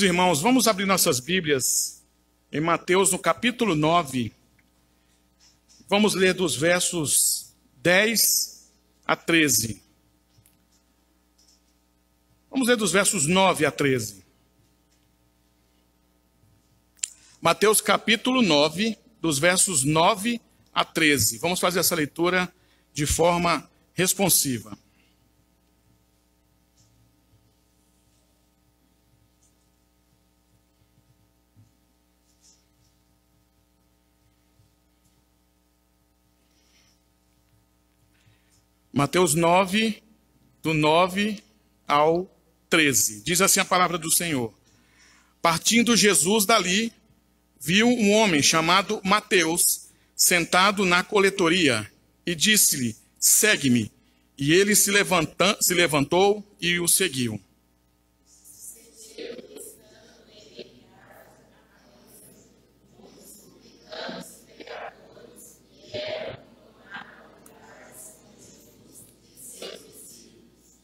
Queridos irmãos, vamos abrir nossas Bíblias em Mateus, no capítulo 9. Vamos ler dos versos 10 a 13. Vamos ler dos versos 9 a 13. Mateus, capítulo 9, dos versos 9 a 13. Vamos fazer essa leitura de forma responsiva. Mateus 9, do 9 ao 13. Diz assim a palavra do Senhor. Partindo Jesus dali, viu um homem chamado Mateus, sentado na coletoria, e disse-lhe, segue-me. E ele se levantou e o seguiu.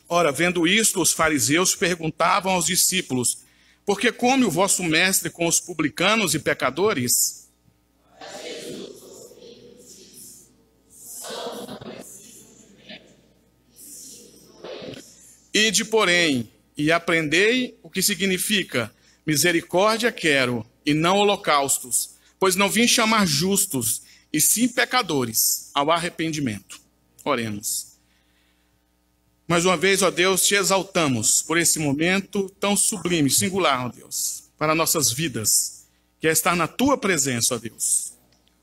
Ora, vendo isto, os fariseus perguntavam aos discípulos, por que come o vosso mestre com os publicanos e pecadores? Ide, porém, e aprendei o que significa misericórdia quero, e não holocaustos, pois não vim chamar justos, e sim pecadores, ao arrependimento. Oremos. Mais uma vez, ó Deus, te exaltamos por esse momento tão sublime, singular, ó Deus, para nossas vidas, que é estar na tua presença, ó Deus.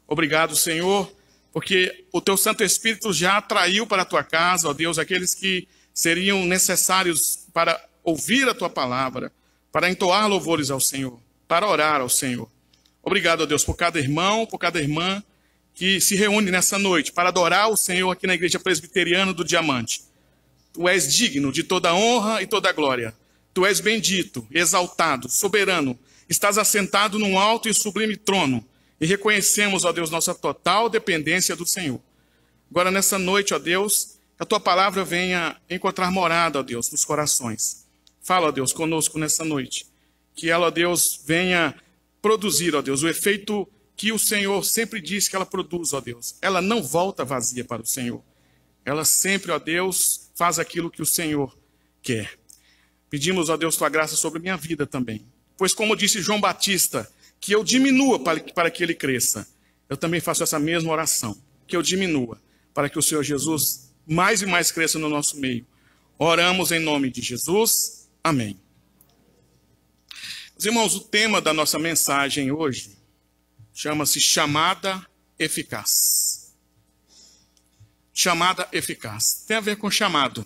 Obrigado, Senhor, porque o teu Santo Espírito já atraiu para a tua casa, ó Deus, aqueles que seriam necessários para ouvir a tua palavra, para entoar louvores ao Senhor, para orar ao Senhor. Obrigado, ó Deus, por cada irmão, por cada irmã que se reúne nessa noite para adorar o Senhor aqui na Igreja Presbiteriana do Diamante. Tu és digno de toda honra e toda glória. Tu és bendito, exaltado, soberano. Estás assentado num alto e sublime trono. E reconhecemos, ó Deus, nossa total dependência do Senhor. Agora, nessa noite, ó Deus, que a tua palavra venha encontrar morada, ó Deus, nos corações. Fala, ó Deus, conosco nessa noite. Que ela, ó Deus, venha produzir, ó Deus, o efeito que o Senhor sempre diz que ela produz, ó Deus. Ela não volta vazia para o Senhor. Ela sempre, ó Deus, faz aquilo que o Senhor quer. Pedimos, ó Deus, tua graça sobre minha vida também. Pois como disse João Batista, que eu diminua para que ele cresça. Eu também faço essa mesma oração. Que eu diminua para que o Senhor Jesus mais e mais cresça no nosso meio. Oramos em nome de Jesus. Amém. Meus irmãos, o tema da nossa mensagem hoje chama-se chamada eficaz. Chamada eficaz. Tem a ver com chamado.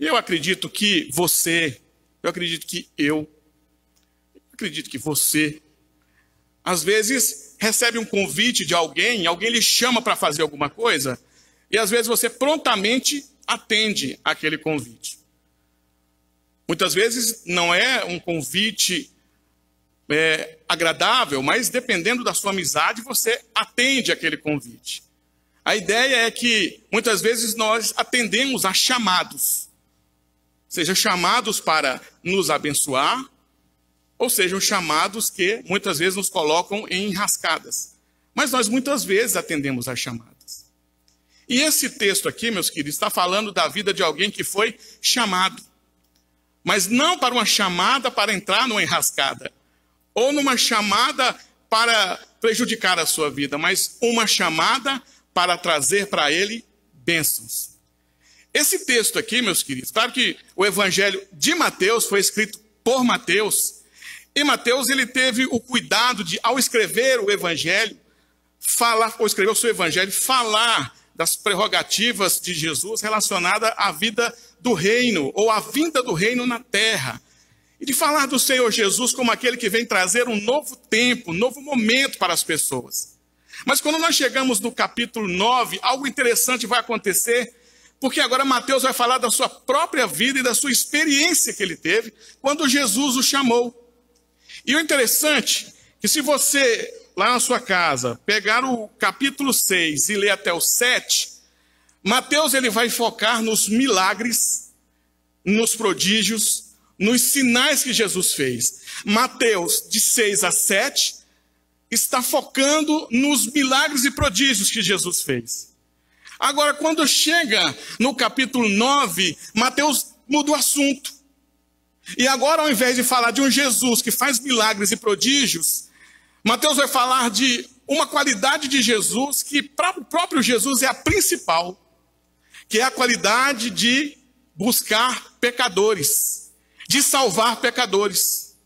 E eu acredito que você, eu acredito que você, às vezes recebe um convite de alguém lhe chama para fazer alguma coisa, e às vezes você prontamente atende aquele convite. Muitas vezes não é um convite agradável, mas dependendo da sua amizade, você atende aquele convite. A ideia é que, muitas vezes, nós atendemos a chamados. Sejam chamados para nos abençoar, ou sejam chamados que, muitas vezes, nos colocam em enrascadas. Mas nós, muitas vezes, atendemos as chamadas. E esse texto aqui, meus queridos, está falando da vida de alguém que foi chamado. Mas não para uma chamada para entrar numa enrascada. Ou numa chamada para prejudicar a sua vida, mas uma chamada para trazer para ele bênçãos. Esse texto aqui, meus queridos, claro que o evangelho de Mateus foi escrito por Mateus, e Mateus ele teve o cuidado de, ao escrever o evangelho, escrever o seu evangelho, falar das prerrogativas de Jesus relacionada à vida do reino, ou à vinda do reino na terra. E de falar do Senhor Jesus como aquele que vem trazer um novo tempo, um novo momento para as pessoas. Mas quando nós chegamos no capítulo 9, algo interessante vai acontecer, porque agora Mateus vai falar da sua própria vida e da sua experiência que ele teve quando Jesus o chamou. E o interessante é que se você, lá na sua casa, pegar o capítulo 6 e ler até o 7, Mateus ele vai focar nos milagres, nos prodígios, nos sinais que Jesus fez. Mateus, de 6 a 7, está focando nos milagres e prodígios que Jesus fez. Agora, quando chega no capítulo 9, Mateus muda o assunto. E agora, ao invés de falar de um Jesus que faz milagres e prodígios, Mateus vai falar de uma qualidade de Jesus que para o próprio Jesus é a principal, que é a qualidade de buscar pecadores, de salvar pecadores.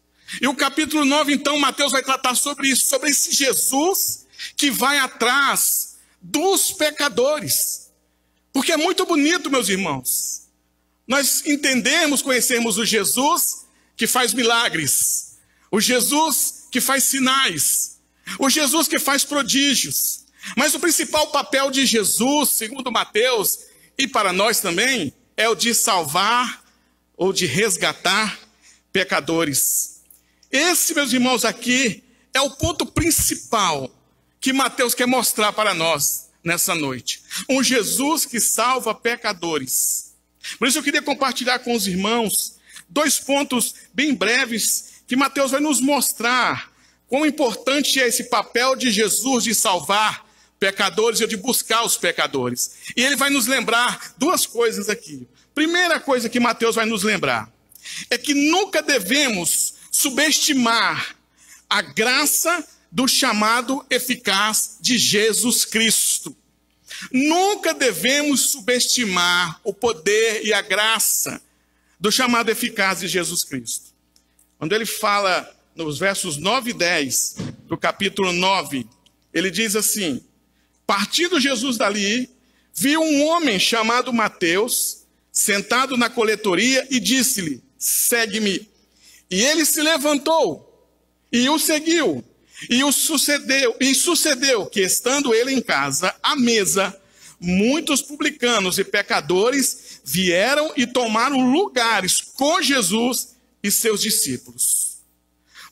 E o capítulo 9, então, Mateus vai tratar sobre isso, sobre esse Jesus que vai atrás dos pecadores. Porque é muito bonito, meus irmãos. Nós entendemos, conhecemos o Jesus que faz milagres, o Jesus que faz sinais, o Jesus que faz prodígios. Mas o principal papel de Jesus, segundo Mateus, e para nós também, é o de salvar ou de resgatar pecadores. Esse, meus irmãos, aqui é o ponto principal que Mateus quer mostrar para nós nessa noite. Um Jesus que salva pecadores. Por isso eu queria compartilhar com os irmãos 2 pontos bem breves que Mateus vai nos mostrar quão importante é esse papel de Jesus de salvar pecadores e de buscar os pecadores. E ele vai nos lembrar 2 coisas aqui. Primeira coisa que Mateus vai nos lembrar é que nunca devemos subestimar a graça do chamado eficaz de Jesus Cristo. Nunca devemos subestimar o poder e a graça do chamado eficaz de Jesus Cristo. Quando ele fala nos versos 9 e 10 do capítulo 9, ele diz assim: partindo Jesus dali, viu um homem chamado Mateus, sentado na coletoria, e disse-lhe: segue-me. E ele se levantou e o seguiu. E sucedeu que, estando ele em casa, à mesa, muitos publicanos e pecadores vieram e tomaram lugares com Jesus e seus discípulos.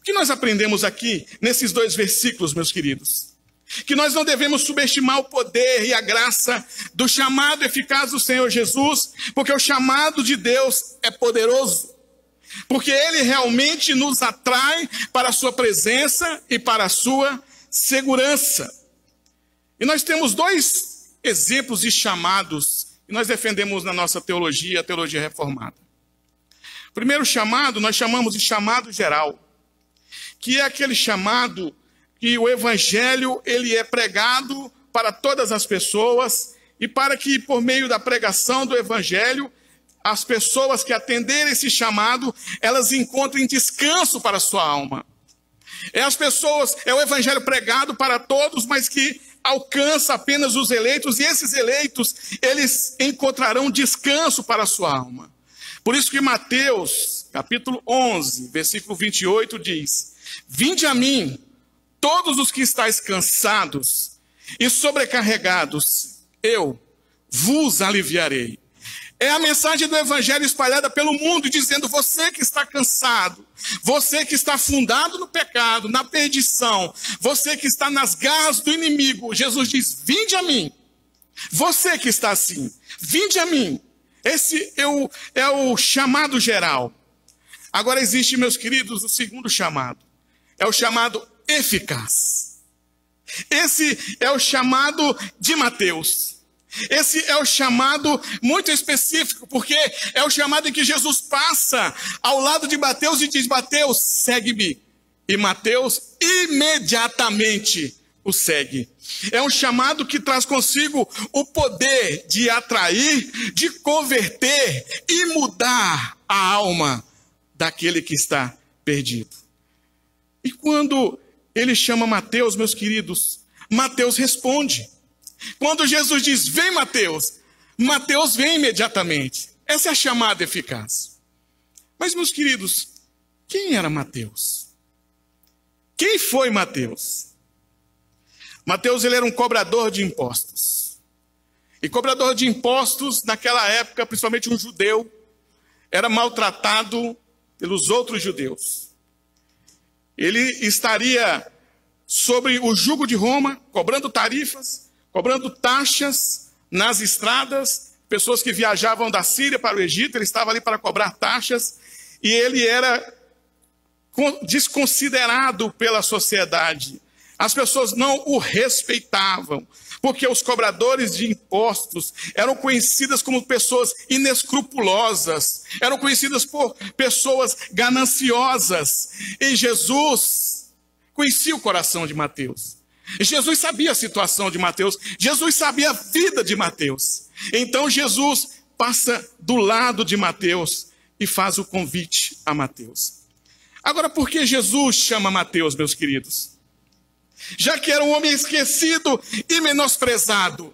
O que nós aprendemos aqui, nesses 2 versículos, meus queridos? Que nós não devemos subestimar o poder e a graça do chamado eficaz do Senhor Jesus, porque o chamado de Deus é poderoso. Porque ele realmente nos atrai para a sua presença e para a sua segurança. E nós temos 2 exemplos de chamados que nós defendemos na nossa teologia, a teologia reformada. O primeiro chamado, nós chamamos de chamado geral, que é aquele chamado que o evangelho ele é pregado para todas as pessoas e para que, por meio da pregação do evangelho, as pessoas que atenderem esse chamado, elas encontrem descanso para a sua alma. É o evangelho pregado para todos, mas que alcança apenas os eleitos, e esses eleitos, eles encontrarão descanso para a sua alma. Por isso que Mateus, capítulo 11, versículo 28, diz: vinde a mim, todos os que estáis cansados e sobrecarregados, eu vos aliviarei. É a mensagem do evangelho espalhada pelo mundo, dizendo: você que está cansado, você que está afundado no pecado, na perdição, você que está nas garras do inimigo, Jesus diz: vinde a mim. Você que está assim, vinde a mim. Esse é o chamado geral. Agora existe, meus queridos, o segundo chamado. É o chamado eficaz. Esse é o chamado de Mateus. Esse é o chamado muito específico, porque é o chamado em que Jesus passa ao lado de Mateus e diz: Mateus, segue-me. E Mateus imediatamente o segue. É um chamado que traz consigo o poder de atrair, de converter e mudar a alma daquele que está perdido. E quando ele chama Mateus, meus queridos, Mateus responde. Quando Jesus diz: vem, Mateus, Mateus vem imediatamente. Essa é a chamada eficaz. Mas, meus queridos, quem era Mateus? Quem foi Mateus? Mateus, ele era um cobrador de impostos. E cobrador de impostos, naquela época, principalmente um judeu, era maltratado pelos outros judeus. Ele estaria sobre o jugo de Roma, cobrando tarifas, cobrando taxas nas estradas. Pessoas que viajavam da Síria para o Egito, ele estava ali para cobrar taxas. e ele era desconsiderado pela sociedade. As pessoas não o respeitavam, porque os cobradores de impostos eram conhecidas como pessoas inescrupulosas, eram conhecidas por pessoas gananciosas. E Jesus conhecia o coração de Mateus. Jesus sabia a situação de Mateus, Jesus sabia a vida de Mateus. Então Jesus passa do lado de Mateus e faz o convite a Mateus. Agora, por que Jesus chama Mateus, meus queridos? Já que era um homem esquecido e menosprezado,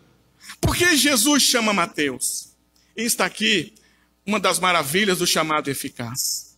por que Jesus chama Mateus? E está aqui uma das maravilhas do chamado eficaz.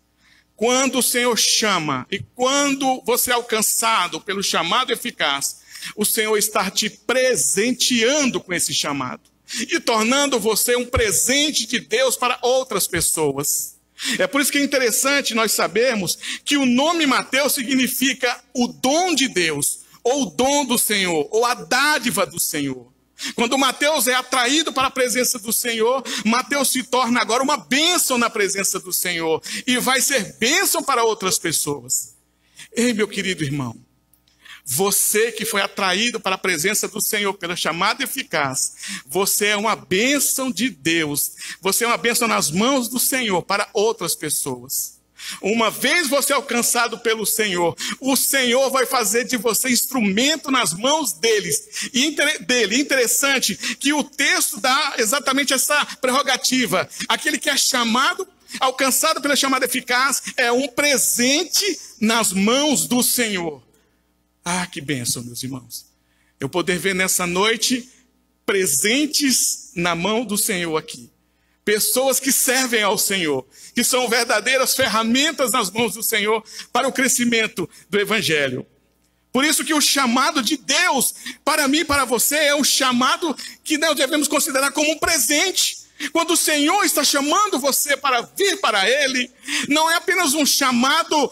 Quando o Senhor chama e quando você é alcançado pelo chamado eficaz, o Senhor está te presenteando com esse chamado e tornando você um presente de Deus para outras pessoas. É por isso que é interessante nós sabermos que o nome Mateus significa o dom de Deus, ou o dom do Senhor, ou a dádiva do Senhor. Quando Mateus é atraído para a presença do Senhor, Mateus se torna agora uma bênção na presença do Senhor e vai ser bênção para outras pessoas. Ei, meu querido irmão, você que foi atraído para a presença do Senhor pela chamada eficaz, você é uma bênção de Deus. Você é uma bênção nas mãos do Senhor para outras pessoas. Uma vez você alcançado pelo Senhor, o Senhor vai fazer de você instrumento nas mãos deles. E interessante que o texto dá exatamente essa prerrogativa. Aquele que é chamado, alcançado pela chamada eficaz, é um presente nas mãos do Senhor. Ah, que bênção, meus irmãos. Eu poder ver nessa noite presentes na mão do Senhor aqui. Pessoas que servem ao Senhor, que são verdadeiras ferramentas nas mãos do Senhor para o crescimento do Evangelho. Por isso que o chamado de Deus, para mim e para você, é um chamado que nós devemos considerar como um presente. Quando o Senhor está chamando você para vir para Ele, não é apenas um chamado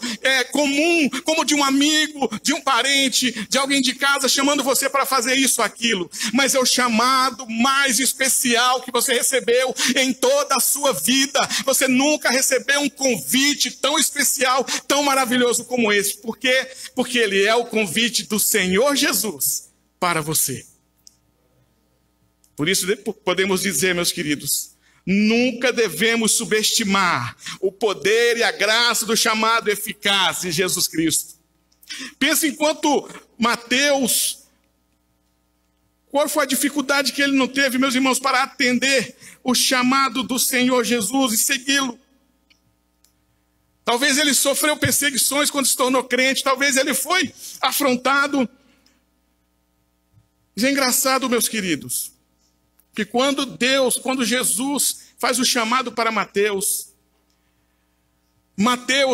comum, como de um amigo, de um parente, de alguém de casa, chamando você para fazer isso ou aquilo. Mas é o chamado mais especial que você recebeu em toda a sua vida. Você nunca recebeu um convite tão especial, tão maravilhoso como esse. Por quê? Porque ele é o convite do Senhor Jesus para você. Por isso podemos dizer, meus queridos, nunca devemos subestimar o poder e a graça do chamado eficaz de Jesus Cristo. Pense enquanto Mateus, qual foi a dificuldade que ele não teve, meus irmãos, para atender o chamado do Senhor Jesus e segui-lo. Talvez ele sofreu perseguições quando se tornou crente, talvez ele foi afrontado. Mas é engraçado, meus queridos, que quando Jesus faz o chamado para Mateus,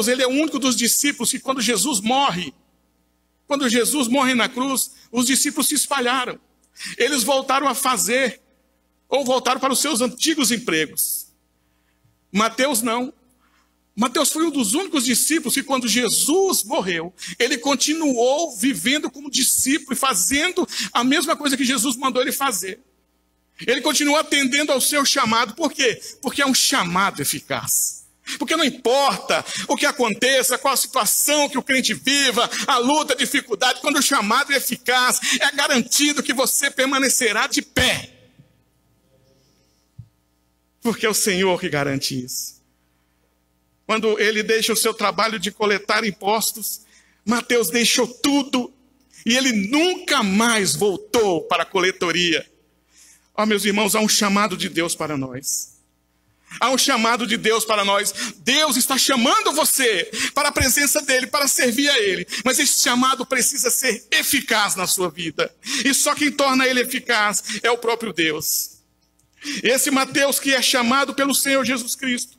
ele é o único dos discípulos que quando Jesus morre na cruz, os discípulos se espalharam. Eles voltaram a fazer, ou voltaram para os seus antigos empregos. Mateus não. Mateus foi um dos únicos discípulos que quando Jesus morreu, ele continuou vivendo como discípulo e fazendo a mesma coisa que Jesus mandou ele fazer. Ele continua atendendo ao seu chamado. Por quê? Porque é um chamado eficaz. Porque não importa o que aconteça, qual a situação que o crente viva, a luta, a dificuldade, quando o chamado é eficaz, é garantido que você permanecerá de pé. Porque é o Senhor que garante isso. Quando ele deixa o seu trabalho de coletar impostos, Mateus deixou tudo e ele nunca mais voltou para a coletoria. Ó, meus irmãos, há um chamado de Deus para nós. Há um chamado de Deus para nós. Deus está chamando você para a presença dEle, para servir a Ele. Mas esse chamado precisa ser eficaz na sua vida. E só quem torna ele eficaz é o próprio Deus. Esse Mateus que é chamado pelo Senhor Jesus Cristo,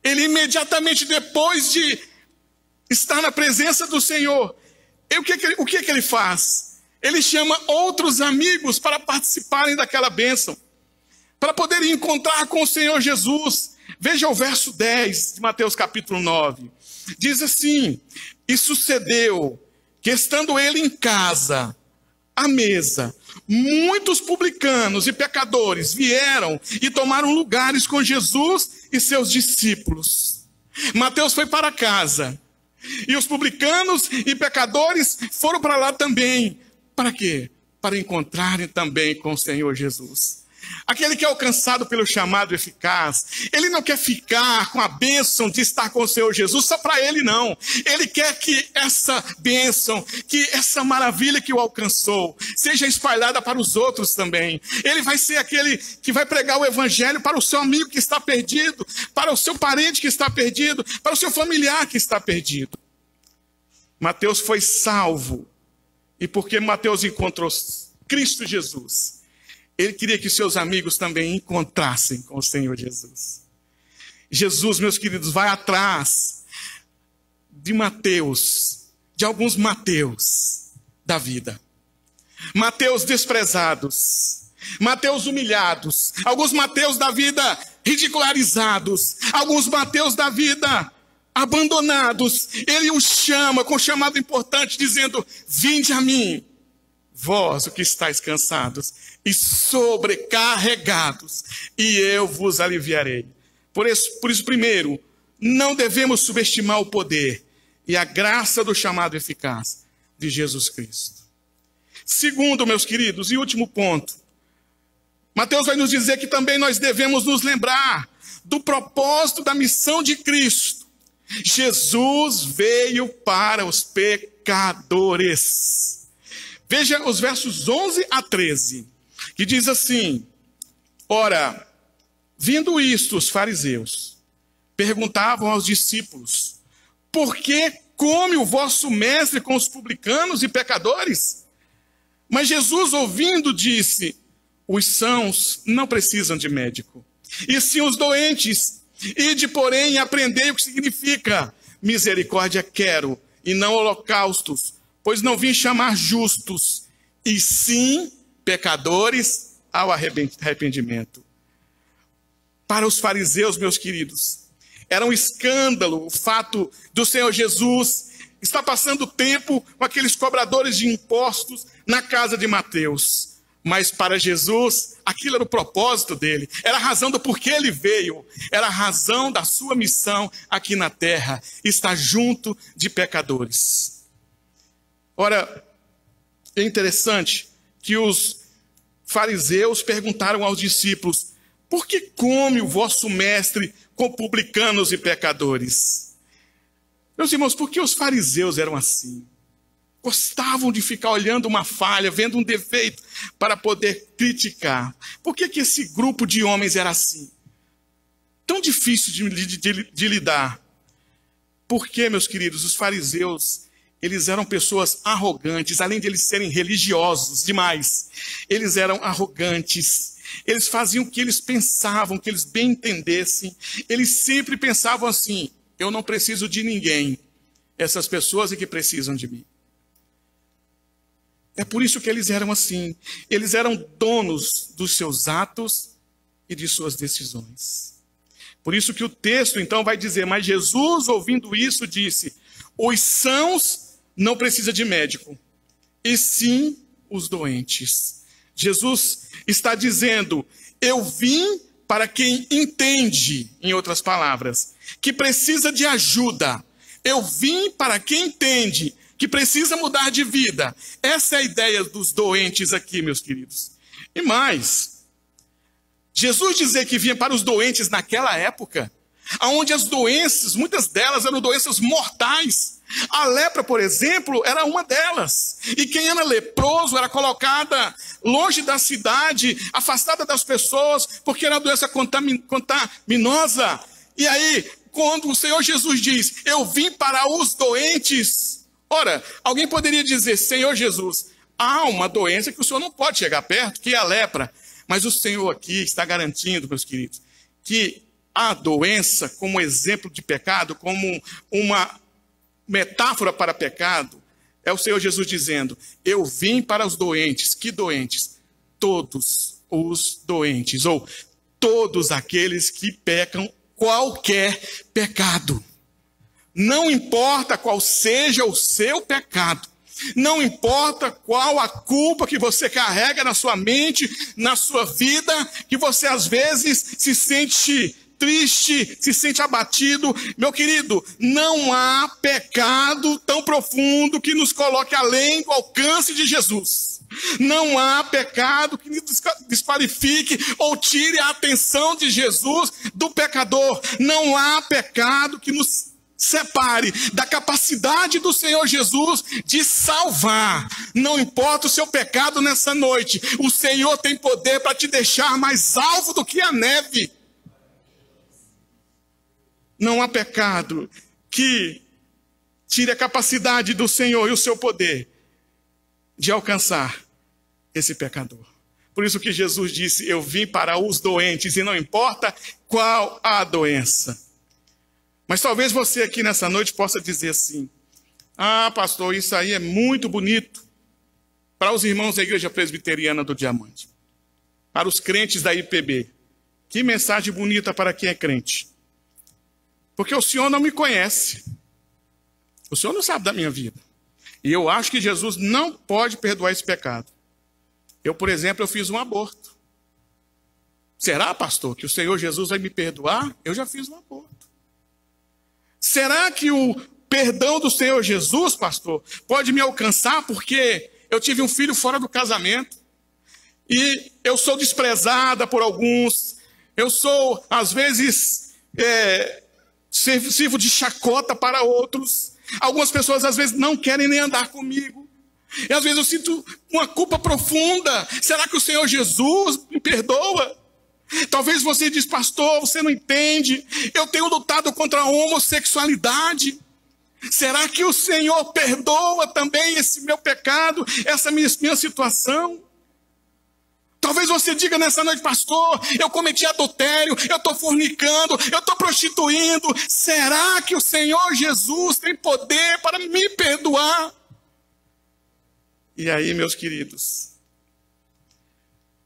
ele imediatamente depois de estar na presença do Senhor, o que ele faz? Ele chama outros amigos para participarem daquela bênção, para poderem encontrar com o Senhor Jesus. Veja o verso 10 de Mateus capítulo 9. Diz assim: e sucedeu que estando ele em casa, à mesa, muitos publicanos e pecadores vieram e tomaram lugares com Jesus e seus discípulos. Mateus foi para casa. E os publicanos e pecadores foram para lá também. Para quê? Para encontrarem também com o Senhor Jesus. Aquele que é alcançado pelo chamado eficaz, ele não quer ficar com a bênção de estar com o Senhor Jesus só para ele, não. Ele quer que essa bênção, que essa maravilha que o alcançou, seja espalhada para os outros também. Ele vai ser aquele que vai pregar o evangelho para o seu amigo que está perdido, para o seu parente que está perdido, para o seu familiar que está perdido. Mateus foi salvo, e porque Mateus encontrou Cristo Jesus, ele queria que seus amigos também encontrassem com o Senhor Jesus. Jesus, meus queridos, vai atrás de Mateus, de alguns Mateus da vida. Mateus desprezados, Mateus humilhados, alguns Mateus da vida ridicularizados, alguns Mateus da vida abandonados. Ele os chama com um chamado importante, dizendo: vinde a mim, vós o que estáis cansados e sobrecarregados, e eu vos aliviarei. Por isso, primeiro, não devemos subestimar o poder e a graça do chamado eficaz de Jesus Cristo. Segundo, meus queridos, e último ponto, Mateus vai nos dizer que também nós devemos nos lembrar do propósito da missão de Cristo. Jesus veio para os pecadores. Veja os versos 11 a 13, que diz assim: ora, vindo isto, os fariseus perguntavam aos discípulos: por que come o vosso mestre com os publicanos e pecadores? Mas Jesus, ouvindo, disse: os sãos não precisam de médico, e sim os doentes. Ide, porém, e aprendei o que significa misericórdia quero, e não holocaustos, pois não vim chamar justos, e sim pecadores ao arrependimento. Para os fariseus, meus queridos, era um escândalo o fato do Senhor Jesus estar passando tempo com aqueles cobradores de impostos na casa de Mateus. Mas para Jesus, aquilo era o propósito dele, era a razão do porquê ele veio, era a razão da sua missão aqui na terra, estar junto de pecadores. Ora, é interessante que os fariseus perguntaram aos discípulos: por que come o vosso mestre com publicanos e pecadores? Meus irmãos, por que os fariseus eram assim? Gostavam de ficar olhando uma falha, vendo um defeito para poder criticar. Por que esse grupo de homens era assim? Tão difícil de lidar. Porque, meus queridos, os fariseus, eles eram pessoas arrogantes, além de eles serem religiosos demais, eles eram arrogantes. Eles faziam o que eles pensavam, que eles bem entendessem. Eles sempre pensavam assim: eu não preciso de ninguém, essas pessoas é que precisam de mim. É por isso que eles eram assim. Eles eram donos dos seus atos e de suas decisões. Por isso que o texto então vai dizer: mas Jesus, ouvindo isso, disse: os sãos não precisam de médico, e sim os doentes. Jesus está dizendo: eu vim para quem entende, em outras palavras, que precisa de ajuda. Eu vim para quem entende que precisa mudar de vida. Essa é a ideia dos doentes aqui, meus queridos. E mais, Jesus dizer que vinha para os doentes naquela época, onde as doenças, muitas delas eram doenças mortais. A lepra, por exemplo, era uma delas. E quem era leproso era colocada longe da cidade, afastada das pessoas, porque era uma doença contaminosa. E aí, quando o Senhor Jesus diz: eu vim para os doentes, ora, alguém poderia dizer: Senhor Jesus, há uma doença que o Senhor não pode chegar perto, que é a lepra. Mas o Senhor aqui está garantindo, meus queridos, que a doença, como exemplo de pecado, como uma metáfora para pecado, é o Senhor Jesus dizendo: eu vim para os doentes. Que doentes? Todos os doentes, ou todos aqueles que pecam qualquer pecado. Não importa qual seja o seu pecado, não importa qual a culpa que você carrega na sua mente, na sua vida, que você às vezes se sente triste, se sente abatido. Meu querido, não há pecado tão profundo que nos coloque além do alcance de Jesus. Não há pecado que nos desqualifique ou tire a atenção de Jesus do pecador. Não há pecado que nos separe da capacidade do Senhor Jesus de salvar. Não importa o seu pecado nessa noite, o Senhor tem poder para te deixar mais alvo do que a neve. Não há pecado que tire a capacidade do Senhor e o seu poder de alcançar esse pecador. Por isso que Jesus disse: eu vim para os doentes, e não importa qual a doença. Mas talvez você aqui nessa noite possa dizer assim: ah, pastor, isso aí é muito bonito para os irmãos da Igreja Presbiteriana do Diamante, para os crentes da IPB. Que mensagem bonita para quem é crente. Porque o senhor não me conhece. O senhor não sabe da minha vida. E eu acho que Jesus não pode perdoar esse pecado. Eu, por exemplo, eu fiz um aborto. Será, pastor, que o Senhor Jesus vai me perdoar? Eu já fiz um aborto. Será que o perdão do Senhor Jesus, pastor, pode me alcançar porque eu tive um filho fora do casamento? E eu sou desprezada por alguns. Eu sou, às vezes, sirvo de chacota para outros. Algumas pessoas, às vezes, não querem nem andar comigo. E, às vezes, eu sinto uma culpa profunda. Será que o Senhor Jesus me perdoa? Talvez você diz: pastor, você não entende. Eu tenho lutado contra a homossexualidade. Será que o Senhor perdoa também esse meu pecado, essa minha situação? Talvez você diga nessa noite: pastor, eu cometi adultério, eu estou fornicando, eu estou prostituindo. Será que o Senhor Jesus tem poder para me perdoar? E aí, meus queridos,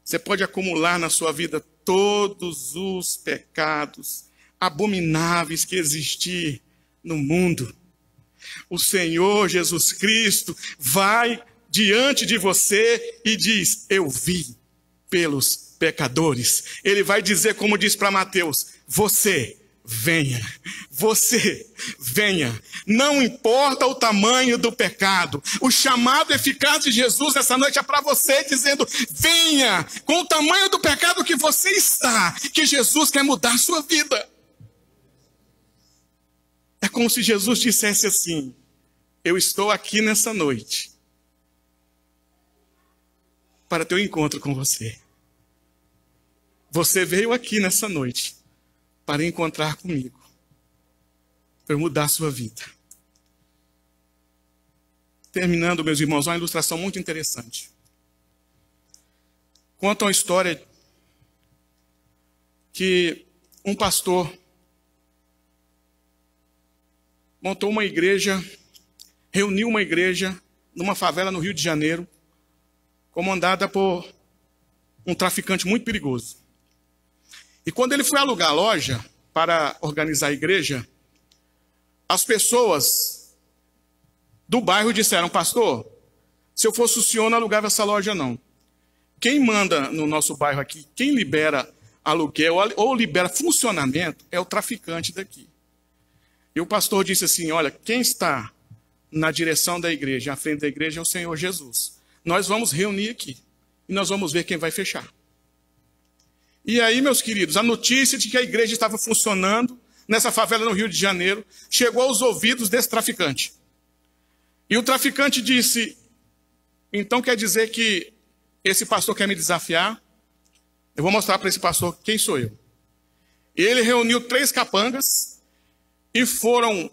você pode acumular na sua vida todos os pecados abomináveis que existir no mundo. O Senhor Jesus Cristo vai diante de você e diz: eu vi pelos pecadores. Ele vai dizer, como diz para Mateus: você venha, você venha. Não importa o tamanho do pecado. O chamado eficaz de Jesus essa noite é para você, dizendo: venha com o tamanho do pecado que você está, que Jesus quer mudar a sua vida. É como se Jesus dissesse assim: eu estou aqui nessa noite para ter um encontro com você. Você veio aqui nessa noite para encontrar comigo, para mudar a sua vida. Terminando, meus irmãos, uma ilustração muito interessante. Conta uma história que um pastor montou uma igreja, reuniu uma igreja numa favela no Rio de Janeiro, comandada por um traficante muito perigoso. E quando ele foi alugar a loja para organizar a igreja, as pessoas do bairro disseram: pastor, se eu fosse o senhor, não alugava essa loja não. Quem manda no nosso bairro aqui, quem libera aluguel ou libera funcionamento é o traficante daqui. E o pastor disse assim: olha, quem está na direção da igreja, à frente da igreja, é o Senhor Jesus. Nós vamos reunir aqui e nós vamos ver quem vai fechar. E aí, meus queridos, a notícia de que a igreja estava funcionando nessa favela no Rio de Janeiro chegou aos ouvidos desse traficante. E o traficante disse: então quer dizer que esse pastor quer me desafiar? Eu vou mostrar para esse pastor quem sou eu. E ele reuniu 3 capangas e foram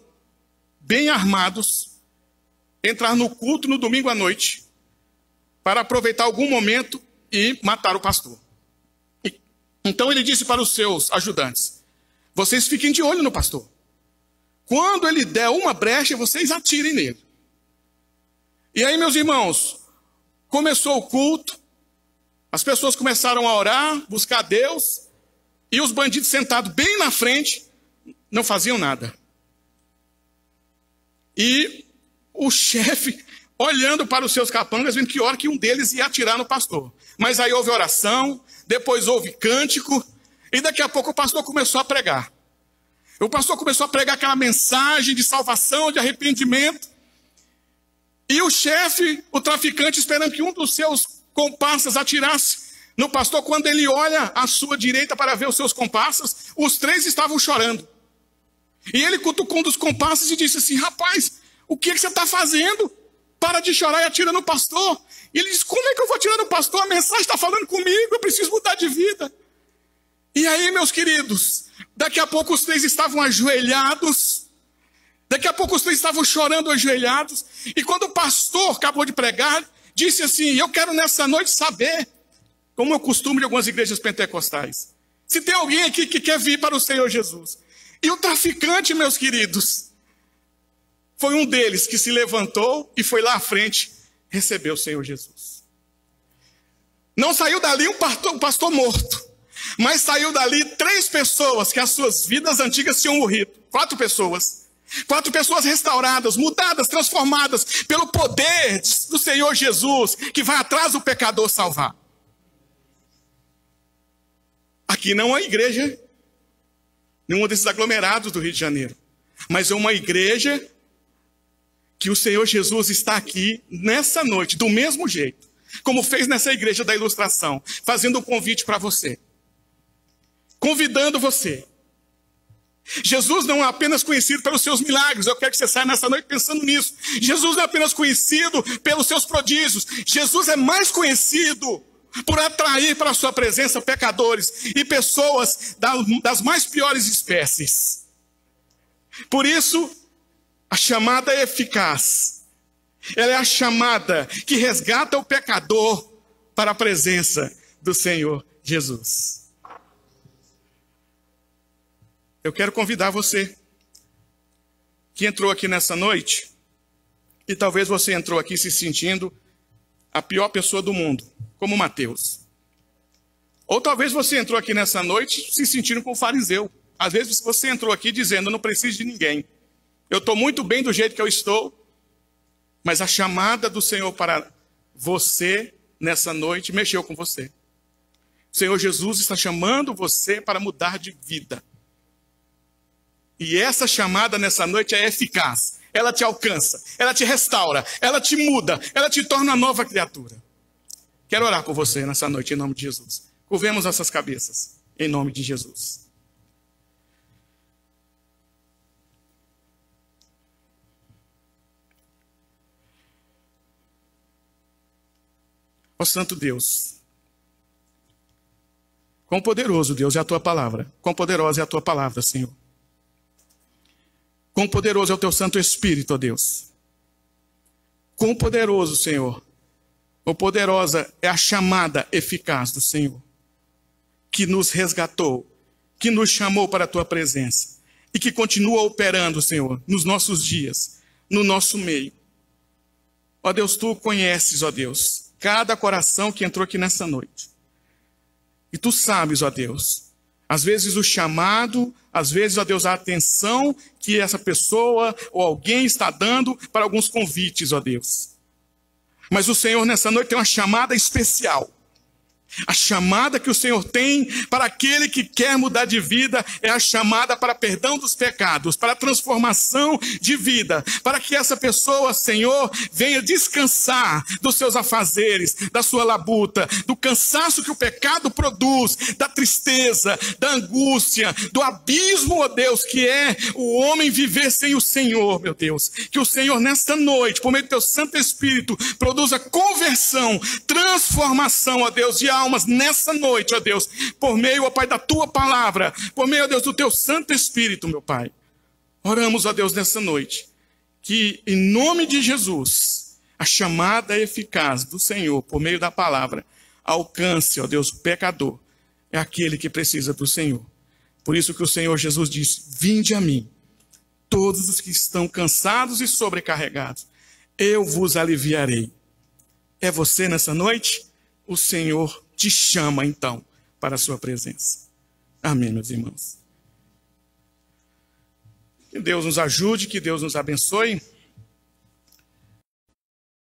bem armados entrar no culto no domingo à noite para aproveitar algum momento e matar o pastor. Então ele disse para os seus ajudantes: vocês fiquem de olho no pastor. Quando ele der uma brecha, vocês atirem nele. E aí, meus irmãos, começou o culto, as pessoas começaram a orar, buscar a Deus, e os bandidos sentados bem na frente não faziam nada. E o chefe olhando para os seus capangas, vendo que hora que um deles ia atirar no pastor. Mas aí houve oração, depois houve cântico, E daqui a pouco o pastor começou a pregar. O pastor começou a pregar aquela mensagem de salvação, de arrependimento. E o chefe, o traficante, esperando que um dos seus comparsas atirasse no pastor, quando ele olha à sua direita para ver os seus comparsas, os 3 estavam chorando. E ele cutucou um dos comparsas e disse assim: rapaz, o que você está fazendo? Para de chorar e atira no pastor. E ele disse: como é que eu vou atirar no pastor? A mensagem está falando comigo, eu preciso mudar de vida. E aí, meus queridos, daqui a pouco os 3 estavam ajoelhados. Daqui a pouco os 3 estavam chorando ajoelhados. E quando o pastor acabou de pregar, disse assim: eu quero nessa noite saber, como é o costume de algumas igrejas pentecostais, se tem alguém aqui que quer vir para o Senhor Jesus. E o traficante, meus queridos, foi um deles que se levantou e foi lá à frente receber o Senhor Jesus. Não saiu dali um pastor morto, mas saiu dali 3 pessoas que as suas vidas antigas tinham morrido. 4 pessoas. 4 pessoas restauradas, mudadas, transformadas pelo poder do Senhor Jesus, que vai atrás do pecador salvar. Aqui não é igreja, nenhum desses aglomerados do Rio de Janeiro, mas é uma igreja que o Senhor Jesus está aqui nessa noite, do mesmo jeito, como fez nessa igreja da ilustração, fazendo um convite para você, convidando você. Jesus não é apenas conhecido pelos seus milagres, eu quero que você saia nessa noite pensando nisso. Jesus não é apenas conhecido pelos seus prodígios, Jesus é mais conhecido por atrair para a sua presença pecadores e pessoas das mais piores espécies. Por isso, a chamada é eficaz. Ela é a chamada que resgata o pecador para a presença do Senhor Jesus. Eu quero convidar você que entrou aqui nessa noite, e talvez você entrou aqui se sentindo a pior pessoa do mundo, como Mateus. Ou talvez você entrou aqui nessa noite se sentindo como fariseu. Às vezes você entrou aqui dizendo: eu não preciso de ninguém. Eu estou muito bem do jeito que eu estou. Mas a chamada do Senhor para você nessa noite mexeu com você. O Senhor Jesus está chamando você para mudar de vida. E essa chamada nessa noite é eficaz. Ela te alcança, ela te restaura, ela te muda, ela te torna uma nova criatura. Quero orar por você nessa noite em nome de Jesus. Curvemos nossas cabeças em nome de Jesus. Ó Santo Deus, quão poderoso, Deus, é a Tua palavra. Quão poderosa é a Tua palavra, Senhor. Quão poderoso é o Teu Santo Espírito, ó Deus. Quão poderoso, Senhor. Quão poderosa é a chamada eficaz do Senhor, que nos resgatou, que nos chamou para a Tua presença e que continua operando, Senhor, nos nossos dias, no nosso meio. Ó Deus, Tu conheces, ó Deus, cada coração que entrou aqui nessa noite. E Tu sabes, ó Deus, às vezes o chamado, às vezes, ó Deus, a atenção que essa pessoa ou alguém está dando para alguns convites, ó Deus. Mas o Senhor nessa noite tem uma chamada especial. A chamada que o Senhor tem para aquele que quer mudar de vida é a chamada para perdão dos pecados, para transformação de vida, para que essa pessoa, Senhor, venha descansar dos seus afazeres, da sua labuta, do cansaço que o pecado produz, da tristeza, da angústia, do abismo, ó Deus, que é o homem viver sem o Senhor, meu Deus. Que o Senhor nesta noite, por meio do Teu Santo Espírito, produza conversão, transformação, ó Deus, de almas nessa noite, ó Deus, por meio, ó Pai, da Tua palavra, por meio, ó Deus, do Teu Santo Espírito, meu Pai. Oramos, ó Deus, nessa noite, que em nome de Jesus, a chamada eficaz do Senhor, por meio da palavra, alcance, ó Deus, o pecador, é aquele que precisa do Senhor. Por isso que o Senhor Jesus disse: vinde a mim, todos os que estão cansados e sobrecarregados, eu vos aliviarei. É você nessa noite? O Senhor te chama, então, para a sua presença. Amém, meus irmãos. Que Deus nos ajude, que Deus nos abençoe.